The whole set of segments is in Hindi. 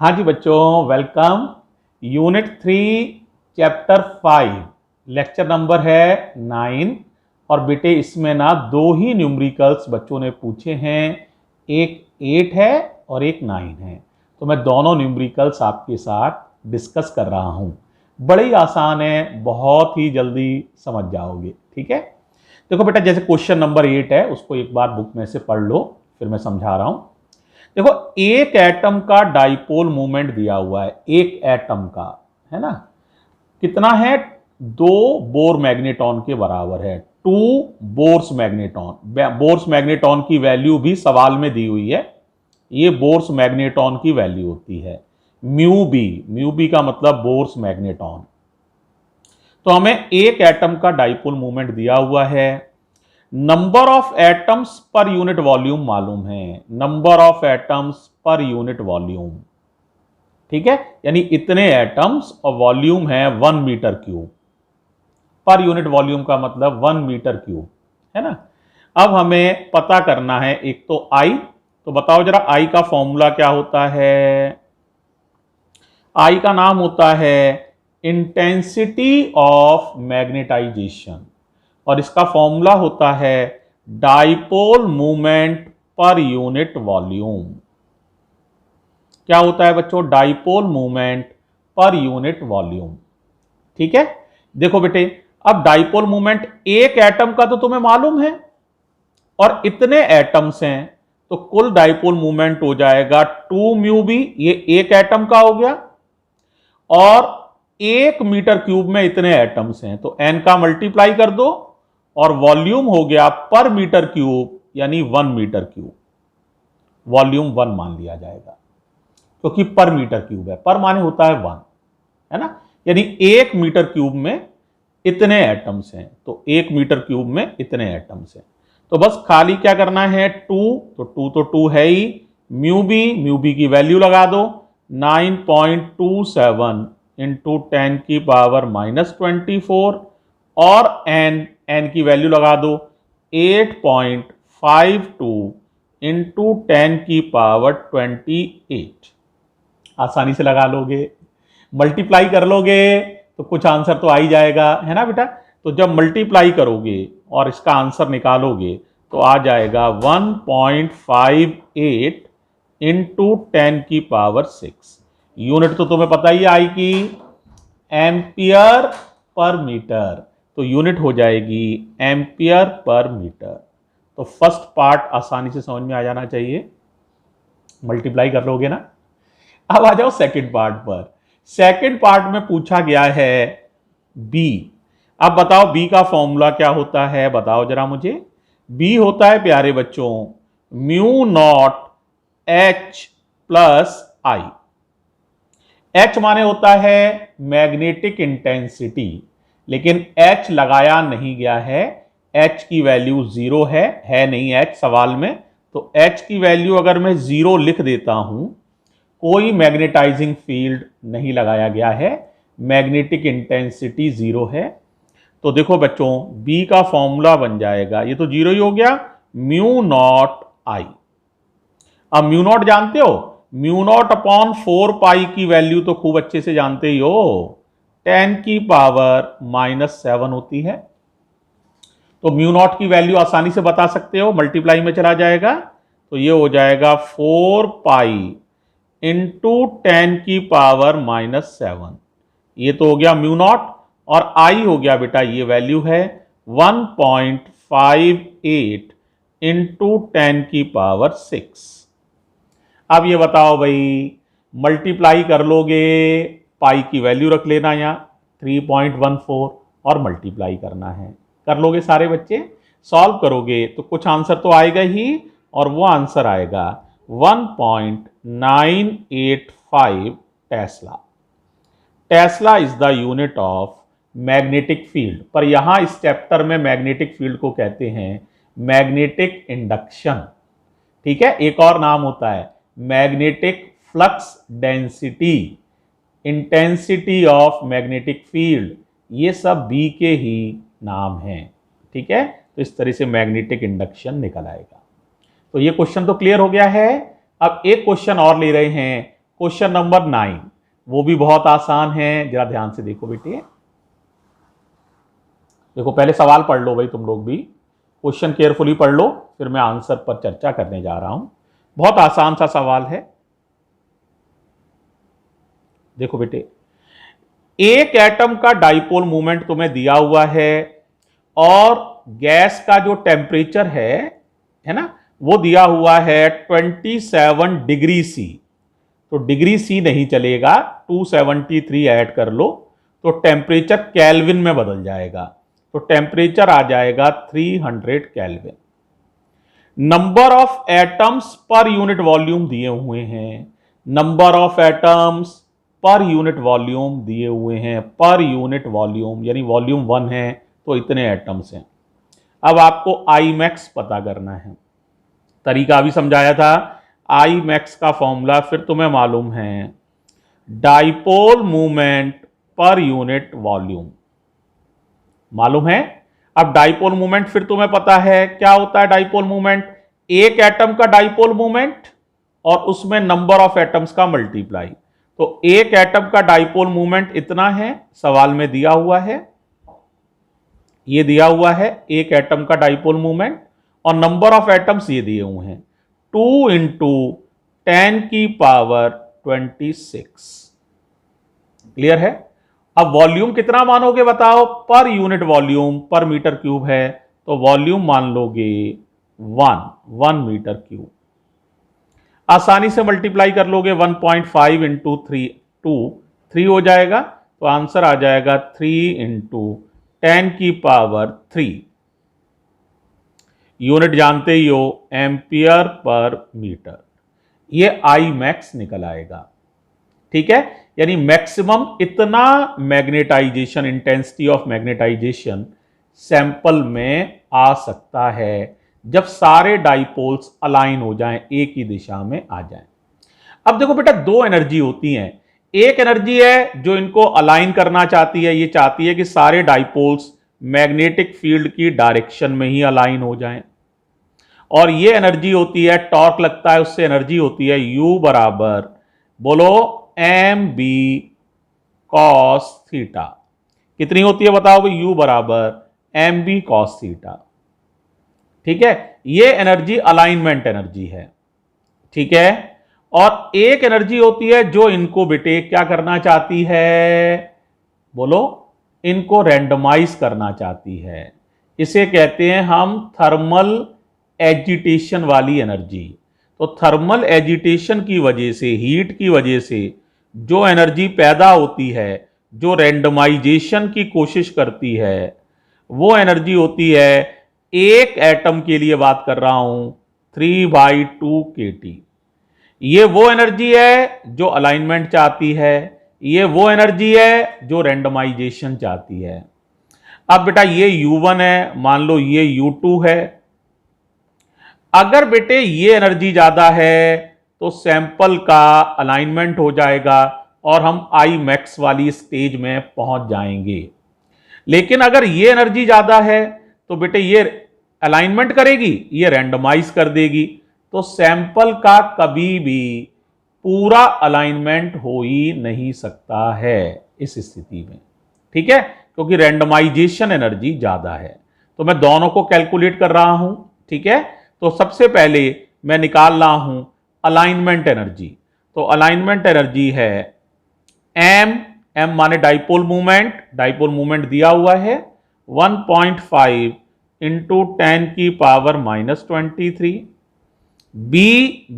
हाँ जी बच्चों, welcome. Unit 3 chapter 5 lecture number है 9। और बेटे इसमें ना दो ही न्यूमेरिकल्स बच्चों ने पूछे हैं, एक 8 है और एक 9 है। तो मैं दोनों न्यूमेरिकल्स आपके साथ डिस्कस कर रहा हूँ। बड़ी आसान है, बहुत ही जल्दी समझ जाओगे। ठीक है, देखो बेटा, जैसे क्वेश्चन नंबर 8 है उसको एक बार बुक में से पढ़ लो, फिर मैं समझा रहा हूँ। देखो, एक एटम का डाइपोल मोमेंट दिया हुआ है, एक एटम का, है ना। कितना है? 2 बोर मैग्नेटॉन के बराबर है, 2 बोर्स मैग्नेटॉन। बोर्स मैग्नेटॉन की वैल्यू भी सवाल में दी हुई है। ये बोर्स मैग्नेटॉन की वैल्यू होती है म्यू बी का मतलब बोर्स मैग्नेटॉन। तो हमें एक एटम का डाइपोल मोमेंट दिया हुआ है। Number of atoms per unit volume मालूम है, number of atoms per unit volume. ठीक है, यानी इतने एटम्स और वॉल्यूम है 1 metre cube. Per unit volume का मतलब 1 मीटर क्यूब, है ना। अब हमें पता करना है एक तो आई। तो बताओ जरा, आई का फॉर्मूला क्या होता है? आई का नाम होता है इंटेंसिटी ऑफ मैग्नेटाइजेशन, और इसका फॉर्मूला होता है डाइपोल मूवमेंट पर यूनिट वॉल्यूम। क्या होता है बच्चों? डाइपोल मूवमेंट पर यूनिट वॉल्यूम। ठीक है, देखो बेटे, अब डाइपोल मूवमेंट एक एटम का तो तुम्हें मालूम है, और इतने एटम्स हैं तो कुल डाइपोल मूवमेंट हो जाएगा 2 म्यू बी। ये एक एटम का हो गया, और 1 मीटर क्यूब में इतने एटम्स हैं तो एन का मल्टीप्लाई कर दो, और वॉल्यूम हो गया पर मीटर क्यूब, यानी 1 मीटर क्यूब। वॉल्यूम 1 मान लिया जाएगा क्योंकि पर मीटर क्यूब है, पर माने होता है 1, है ना। यानी 1 मीटर क्यूब में इतने एटम्स हैं, तो 1 मीटर क्यूब में इतने एटम्स हैं। तो बस खाली क्या करना है, 2, तो 2 है ही। म्यू बी की वैल्यू लगा दो, 9.27 इंटू 10 की पावर -24, और एन की वैल्यू लगा दो 8.52 इंटू 10 की पावर 28। आसानी से लगा लोगे, मल्टीप्लाई कर लोगे तो कुछ आंसर तो आ ही जाएगा, है ना बेटा। तो जब मल्टीप्लाई करोगे और इसका आंसर निकालोगे तो आ जाएगा 1.58 इंटू 10 की पावर 6। यूनिट तो तुम्हें पता ही आई कि एम्पियर पर मीटर, तो यूनिट हो जाएगी एम्पियर पर मीटर। तो फर्स्ट पार्ट आसानी से समझ में आ जाना चाहिए, मल्टीप्लाई कर लोगे ना। अब आ जाओ सेकंड पार्ट पर। सेकंड पार्ट में पूछा गया है बी। अब बताओ बी का फॉर्मूला क्या होता है, बताओ जरा मुझे। बी होता है प्यारे बच्चों म्यू नॉट एच प्लस आई। एच माने होता है मैग्नेटिक इंटेंसिटी, लेकिन एच लगाया नहीं गया है, एच की वैल्यू 0 है नहीं एच सवाल में। तो एच की वैल्यू अगर मैं 0 लिख देता हूं, कोई मैग्नेटाइजिंग फील्ड नहीं लगाया गया है, मैग्नेटिक इंटेंसिटी 0 है। तो देखो बच्चों, बी का फॉर्मूला बन जाएगा, ये तो 0 ही हो गया, म्यू नॉट आई। अब म्यू नॉट जानते हो, म्यू नॉट अपॉन 4 पाई की वैल्यू तो खूब अच्छे से जानते ही हो, 10 की पावर -7 होती है। तो म्यू नॉट की वैल्यू आसानी से बता सकते हो, मल्टीप्लाई में चला जाएगा तो ये हो जाएगा 4 पाई इंटू 10 की पावर -7। ये तो हो गया म्यू नॉट, और आई हो गया बेटा, ये वैल्यू है 1.58 इंटू 10 की पावर 6। अब ये बताओ भाई, मल्टीप्लाई कर लोगे, पाई की वैल्यू रख लेना यहाँ 3.14, और मल्टीप्लाई करना है। कर लोगे सारे बच्चे, सॉल्व करोगे तो कुछ आंसर तो आएगा ही, और वो आंसर आएगा 1.985 Tesla. Tesla is the unit of magnetic field. पर यहां इस चैप्टर में मैग्नेटिक फील्ड को कहते हैं मैग्नेटिक इंडक्शन। ठीक है, एक और नाम होता है magnetic flux density, intensity of magnetic field. ये सब बी के ही नाम हैं। ठीक है, तो इस तरह से मैग्नेटिक इंडक्शन निकल आएगा। तो ये क्वेश्चन तो क्लियर हो गया है। अब एक क्वेश्चन और ले रहे हैं, क्वेश्चन नंबर 9, वो भी बहुत आसान है, जरा ध्यान से देखो बेटे। देखो पहले सवाल पढ़ लो भाई, तुम लोग भी क्वेश्चन केयरफुली पढ़ लो, फिर मैं आंसर पर चर्चा करने जा रहा हूं। बहुत आसान सा सवाल है। देखो बेटे, एक एटम का डाइपोल मोमेंट तुम्हें दिया हुआ है और गैस का जो टेम्परेचर है ना, वो दिया हुआ है 27 डिग्री सी। तो डिग्री सी नहीं चलेगा, 273 ऐड कर लो तो टेम्परेचर केल्विन में बदल जाएगा। तो टेम्परेचर आ जाएगा 300 kelvin. Number of atoms per unit volume दिए हुए हैं, number of atoms per unit volume दिए हुए हैं, पर यूनिट वॉल्यूम यानी वॉल्यूम 1 है तो इतने एटम्स हैं। अब आपको आई मैक्स पता करना है, तरीका भी समझाया था। आई मैक्स का फॉर्मूला फिर तुम्हें मालूम है, डाइपोल मूवमेंट पर यूनिट वॉल्यूम मालूम है। अब डाइपोल मूवमेंट फिर तुम्हें पता है क्या होता है। डाइपोल मूवमेंट एक एटम का डाइपोल मूवमेंट और उसमें नंबर ऑफ एटम्स का मल्टीप्लाई। तो एक एटम का डाइपोल मूवमेंट इतना है, सवाल में दिया हुआ है, ये दिया हुआ है एक एटम का डाइपोल मूवमेंट, और नंबर ऑफ एटम्स ये दिए हुए हैं 2 × 10⁻26। क्लियर है। अब वॉल्यूम कितना मानोगे बताओ, पर यूनिट वॉल्यूम पर मीटर क्यूब है तो वॉल्यूम मान लोगे 1 मीटर क्यूब। आसानी से मल्टीप्लाई कर लोगे, 1.5 × 3 हो जाएगा, तो आंसर आ जाएगा 3 × 10⁻3। यूनिट जानते ही हो, एम्पियर पर मीटर। ये आई मैक्स निकल आएगा। ठीक है, यानी मैक्सिमम इतना magnetisation, intensity of magnetisation sample में आ सकता है जब सारे डाइपोल्स अलाइन हो जाएं, एक ही दिशा में आ जाएं। अब देखो बेटा, दो एनर्जी होती हैं। एक एनर्जी है जो इनको अलाइन करना चाहती है, ये चाहती है कि सारे डाइपोल्स मैग्नेटिक फील्ड की डायरेक्शन में ही अलाइन हो जाएं। और ये एनर्जी होती है, टॉर्क लगता है उससे, एनर्जी होती है U बराबर, बोलो, mb cos थीटा। कितनी होती है बताओ भाई, U बराबर mb cos थीटा। ठीक है, ये एनर्जी अलाइनमेंट एनर्जी है। ठीक है, और एक एनर्जी होती है जो इनको बेटे क्या करना चाहती है, बोलो, इनको रैंडमाइज करना चाहती है। इसे कहते हैं हम थर्मल एजिटेशन वाली एनर्जी। तो थर्मल एजिटेशन की वजह से, हीट की वजह से जो एनर्जी पैदा होती है, जो रैंडमाइजेशन की कोशिश करती है, वो एनर्जी होती है, एक एटम के लिए बात कर रहा हूं, 3/2 kT। ये वो एनर्जी है जो अलाइनमेंट चाहती है, ये वो एनर्जी है जो रैंडमाइजेशन चाहती है। अब बेटा ये U1 है, मान लो ये U2 है। अगर बेटे ये एनर्जी ज्यादा है तो सैंपल का अलाइनमेंट हो जाएगा और हम आई मैक्स वाली स्टेज में पहुंच जाएंगे। लेकिन अगर ये एनर्जी ज्यादा है तो बेटे ये अलाइनमेंट करेगी, ये रैंडमाइज कर देगी, तो सैंपल का कभी भी पूरा अलाइनमेंट हो ही नहीं सकता है इस स्थिति में। ठीक है, क्योंकि रैंडमाइजेशन एनर्जी ज्यादा है। तो मैं दोनों को कैलकुलेट कर रहा हूं। ठीक है, तो सबसे पहले मैं निकाल रहा हूं अलाइनमेंट एनर्जी। तो अलाइनमेंट एनर्जी है m माने डाइपोल मूवमेंट, डाइपोल मूवमेंट दिया हुआ है 1.5 × 10⁻⁻23।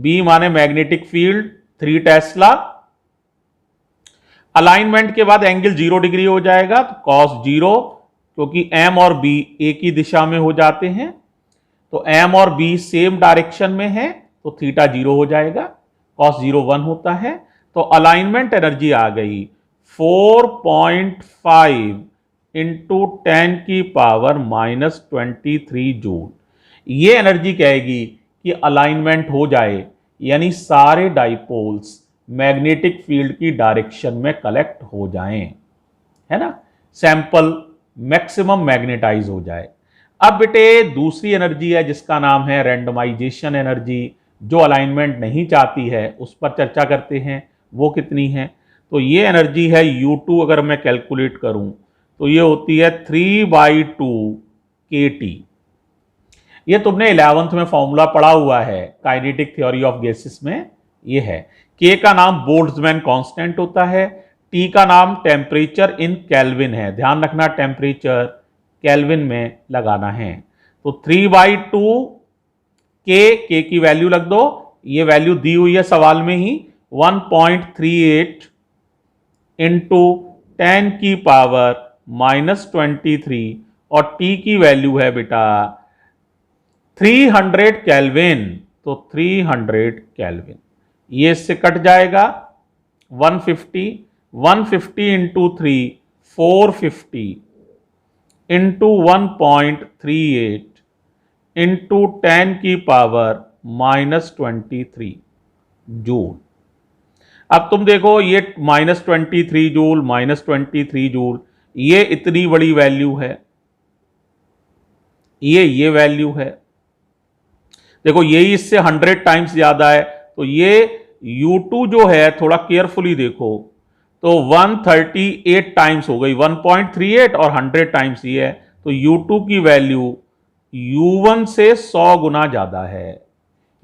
b माने मैग्नेटिक फील्ड 3 टेस्ला। अलाइनमेंट के बाद एंगल 0 डिग्री हो जाएगा, तो cos 0, क्योंकि m और b एक ही दिशा में हो जाते हैं, तो m और b सेम डायरेक्शन में है, तो थीटा 0 हो जाएगा, cos 0 1 होता है। तो अलाइनमेंट एनर्जी आ गई 4.5 × 10⁻⁻23 जूल। ये एनर्जी कहेगी कि अलाइनमेंट हो जाए, यानी सारे डाइपोल्स मैग्नेटिक फील्ड की डायरेक्शन में कलेक्ट हो जाएं, है ना, सैंपल मैक्सिमम मैग्नेटाइज हो जाए। अब बेटे दूसरी एनर्जी है जिसका नाम है रैंडमाइजेशन एनर्जी, जो अलाइनमेंट नहीं चाहती है, उस पर चर्चा करते हैं। वो कितनी है? तो ये एनर्जी है U2, अगर मैं कैलकुलेट करूं तो ये होती है 3/2 kT। ये तुमने 11th में फॉर्मूला पढ़ा हुआ है काइनेटिक थ्योरी ऑफ गैसेस में, ये है। K का नाम बोल्ट्जमैन कांस्टेंट होता है, T का नाम टेम्परेचर इन केल्विन है, ध्यान रखना टेम्परेचर केल्विन में लगाना है। तो 3/2 K की वैल्यू रख दो, ये वैल्यू दी हुई है सवाल में ही, 1.38 इंटू 10 की पावर -23, और T की वैल्यू है बेटा 300 केल्विन। तो 300 केल्विन, ये इससे कट जाएगा 150 इंटू 3 450 इंटू 1.38 इंटू 10 की पावर -23 जूल। अब तुम देखो ये -23 जूल, -23 जूल, ये इतनी बड़ी वैल्यू है, ये वैल्यू है। देखो यही इससे 100 टाइम्स ज्यादा है, तो ये U2 जो है थोड़ा केयरफुली देखो, तो 138 टाइम्स हो गई, 1.38 और 100 टाइम्स ये है, तो U2 की वैल्यू U1 से 100 गुना ज्यादा है।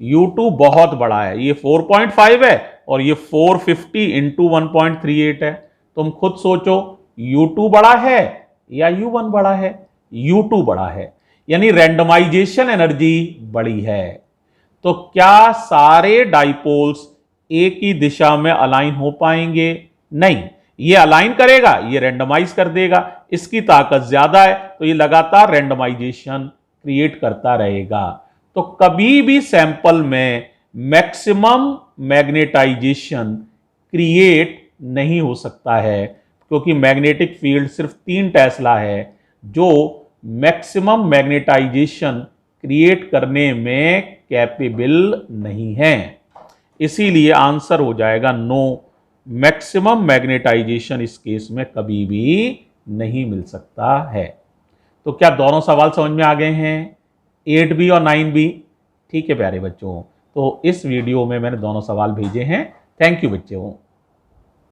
U2 बहुत बड़ा है, ये 4.5 है और ये 450 इंटू 1.38 है। तुम खुद सोचो U2 बड़ा है या U1 बड़ा है? U2 बड़ा है, यानी रैंडमाइजेशन एनर्जी बड़ी है। तो क्या सारे डाइपोल्स एक ही दिशा में अलाइन हो पाएंगे? नहीं, ये अलाइन करेगा, ये रैंडमाइज कर देगा, इसकी ताकत ज्यादा है, तो ये लगातार रैंडमाइजेशन क्रिएट करता रहेगा। तो कभी भी सैंपल में मैक्सिमम मैग्नेटाइजेशन क्रिएट नहीं हो सकता है, क्योंकि मैग्नेटिक फील्ड सिर्फ 3 टेस्ला है जो मैक्सिमम मैग्नेटाइजेशन क्रिएट करने में कैपेबल नहीं है। इसीलिए आंसर हो जाएगा नो, मैक्सिमम मैग्नेटाइजेशन इस केस में कभी भी नहीं मिल सकता है। तो क्या दोनों सवाल समझ में आ गए हैं, 8B और 9B? ठीक है प्यारे बच्चों, तो इस वीडियो में मैंने दोनों सवाल भेजे हैं। थैंक यू बच्चों।